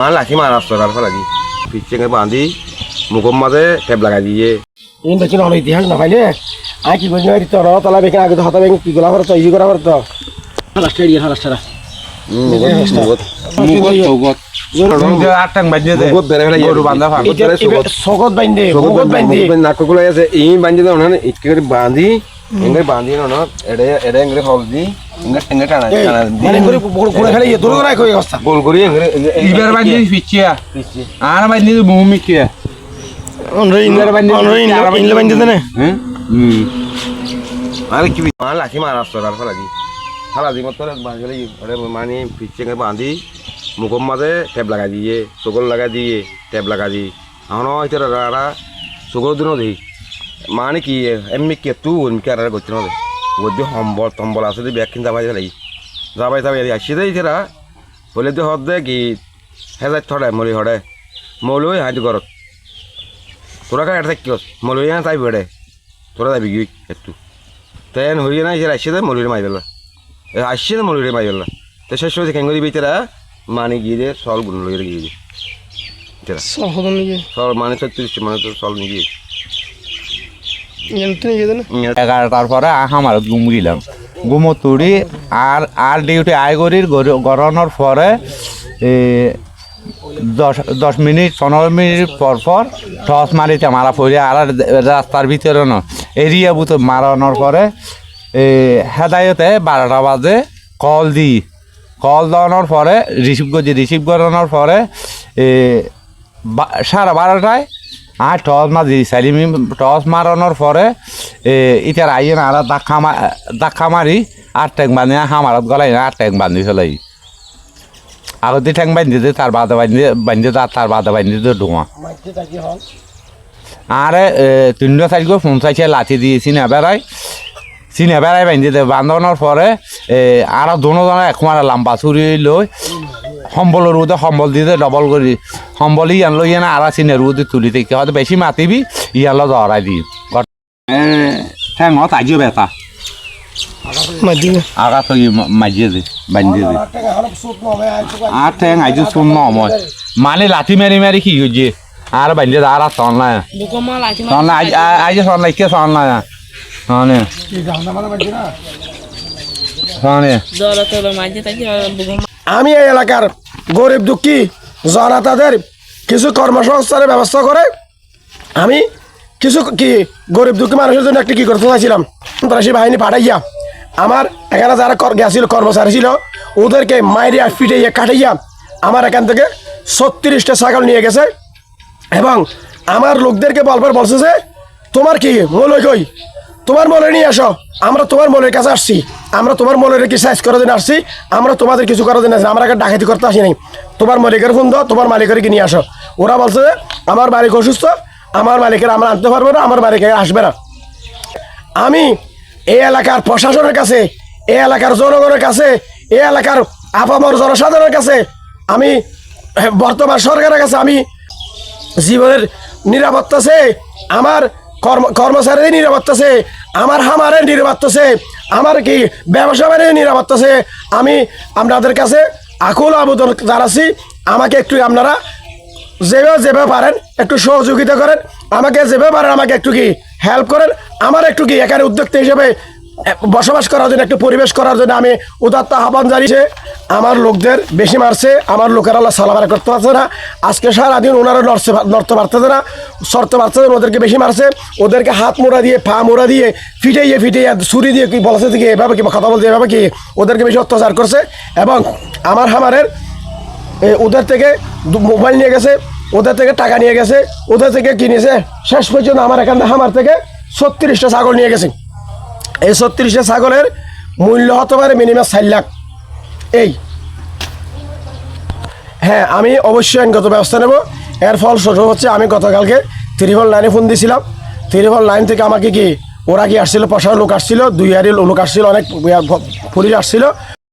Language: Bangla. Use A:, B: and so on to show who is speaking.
A: লাঠি মারাস্ত তারপর লাগি পিছিয়ে বাঁধি মুখের মাঝে টেপ লাগাই দিয়ে
B: ইন বেশি অনেক ইতিহাস না পাইলে আই কি করি তো তলা বেঁকে আগে তো হাতা বেঁকে কি গোলা করতো ই করা করতো রাস্তা এরিয়া রাস্তাটা সগত বাইন্দে
A: নাকগুলো আছে ই বান্ধি ইটকে করে বাঁধি এঙ্গে বাঁধি না এটা এটা এঙ্গে হলদি এঙ্গে টানা টানা
B: মানে করে করে খেলে দূর করে কই অবস্থা
A: গোল করি এঙ্গে
C: ইবার বান্ধি পিছিয়া আর বান্ধি ভূমি কি
B: ইনলে বাইন্দে দেনে
A: আরে কি লাঠি মারাস্ত তারপর লাগি হালা দি মতো বাঁধলে ওরে মানে পিছিয়ে বাঁধি মুখের মাঝে টেপ লাগাই দিয়ে চোখর লাগাই দিয়ে টেপ লাগাই দিই এখনো হয়তো রাড়া চোখর দিনও দিই মানে কি এমনি কে তু এমনি আর করছে না ওর যে সম্বল টম্বল আছে যে ব্যাগ কিনে যাবাই আসি দেয় এরা বলে দিয়ে হদ দে কি হেজার থরে মলি হরে মৌলই হাঁটি ঘরত তোরা কাছে এটা কি মৌলই হ্যাঁ তাই বেড়ে তোরা যাবি গিয়ে একটু তেন হইয়ে না এরা আসি দেয় মলিরে মাই বেলা আসছে না মলিরে মাই বেলা তো শেষ হয়েছে কেঙ্গরি বেচারা মানে গিয়ে সল গুণ লইরে গিয়ে সল মানে 36 মানে তো সল নিয়ে
C: 11টার পরে আমার ঘুম গেলাম ঘুমো তুড়ি আর ডিউটি আয় করির গড়ানোর পরে 10 মিনিট 15 মিনিট পর টস মারিতে মারা পড়ে আর রাস্তার ভিতরে ন এরিয়া বুতো মারানোর পরে হেদায়তে 12টা বাজে কল দেওয়ানোর পরে রিসিভ করানোর পরে 12:30টায় আর টস মারি সালিমি টস মারানোর পরে ইটার আইয়ে না আর ধাক্কা মারি আর ট্যাং বান্ধি হামারত গলাই না আর ট্যাং বান্ধি চলাই আগতে ট্যাং বান্ধি দে তার বাদে বান্ধি তার বাদে বান্ধি দে ধোঁয়া আরে 3-4 ফোন চাইছে লাঠি দিয়ে চিনে বেড়াই বান্ধি দে বাঁধানোর পরে আরো দুজনে একমারে লাম্বা চুরি লই সম্বলের রোদে সম্বল দিয়ে ডবল করি সম্বল ইয়ান লই না আর চিনে রোদে তুলি থেকে হয়তো বেশি মাতিবি ইয়ালো ধরাই দিই ঠ্যাঙত আজিও বেতা আগা তো মাজিয়ে দে বান্ধিয়ে দে আর ঠ্যাং আইজু শুন নময় মানে লাঠি মারি কি হইছে আর বান্ধিয়ে আর সন না আইজে সন লাইকে সন না সনে সনে
B: আমি এই এলাকার গরিব দুঃখী জনতাদের কিছু কর্মসংস্থানের ব্যবস্থা করে আমি কিছু কি গরিব দুঃখী মানুষের জন্য একটি কী করতে চাইছিলাম সন্ত্রাসী বাহিনী পাঠাইয়া আমার এখানে যারা গেছিল কর্মচারী ছিল ওদেরকে মাইরিয়া ফিটাইয়া কাটাইয়া আমার এখান থেকে 36টা ছাগল নিয়ে গেছে এবং আমার লোকদেরকে বলছে যে তোমার কি মৌলই কই তোমার মলে নিয়ে আসো আমরা তোমার মলের কাছে আসছি আমরা তোমার মলের কি সাইজ করার জন্য আসছি আমরা তোমাদের কিছু করার জন্য আসছি আমরা ডাকাতি করতে আসি নাই তোমার মালিকের ফোন দাও তোমার মালিকের কি নিয়ে আসো ওরা বলছে যে আমার মালিক অসুস্থ আমার মালিকের আমরা আনতে পারবো না আমার মালিক আসবে না আমি এই এলাকার প্রশাসনের কাছে এই এলাকার জনগণের কাছে এই এলাকার আপামর জনসাধারণের কাছে আমি বর্তমান সরকারের কাছে আমি জীবনের নিরাপত্তা আছে আমার কর্মচারীদের নিরাপত্তা আছে আমার হামারের নিরাপত্তা আছে আমার কি ব্যবসা বাণিজ্যের নিরাপত্তা আছে আমি আপনাদের কাছে আকুল আবেদন জানাচ্ছি আমাকে একটু আপনারা যেভাবে পারেন একটু সহযোগিতা করেন আমাকে যেভাবে পারেন আমাকে একটু কি হেল্প করেন আমার একটু কি এখানে উদ্যোক্তা হিসেবে বসবাস করার জন্য একটু পরিবেশ করার জন্য আমি উদাত্ত আহ্বান জানিয়েছি আমার লোকদের বেশি মারছে আমার লোকেরা সালাবারা করতে পারছে না আজকে সারাদিন ওনারা নড়তে পারতেছে না সরতে পারছে না ওদেরকে বেশি মারছে ওদেরকে হাত মোড়া দিয়ে পা মোড়া দিয়ে ফিটাইয়া ছুরি দিয়ে কি বলছে কি এভাবে কি কথা বলছে এভাবে কি ওদেরকে বেশি অত্যাচার করছে এবং আমার হামারের ওদের থেকে মোবাইল নিয়ে গেছে ওদের থেকে টাকা নিয়ে গেছে ওদের থেকে কিনেছে শেষ পর্যন্ত আমার এখানে হামার থেকে 36টা ছাগল নিয়ে গেছে এই 36টা ছাগলের মূল্য হতে পারে মিনিমাম 4 লাখ এই হ্যাঁ আমি অবশ্যই আইনগত ব্যবস্থা নেব এর ফলস্বরূপ হচ্ছে আমি গতকালকে 999 ফোন দিয়েছিলাম 999 থেকে আমাকে কি ওরা কি আসছিল প্রশাসন লোক আসছিল 2 লোক আসছিল অনেক পুলিশ আসছিল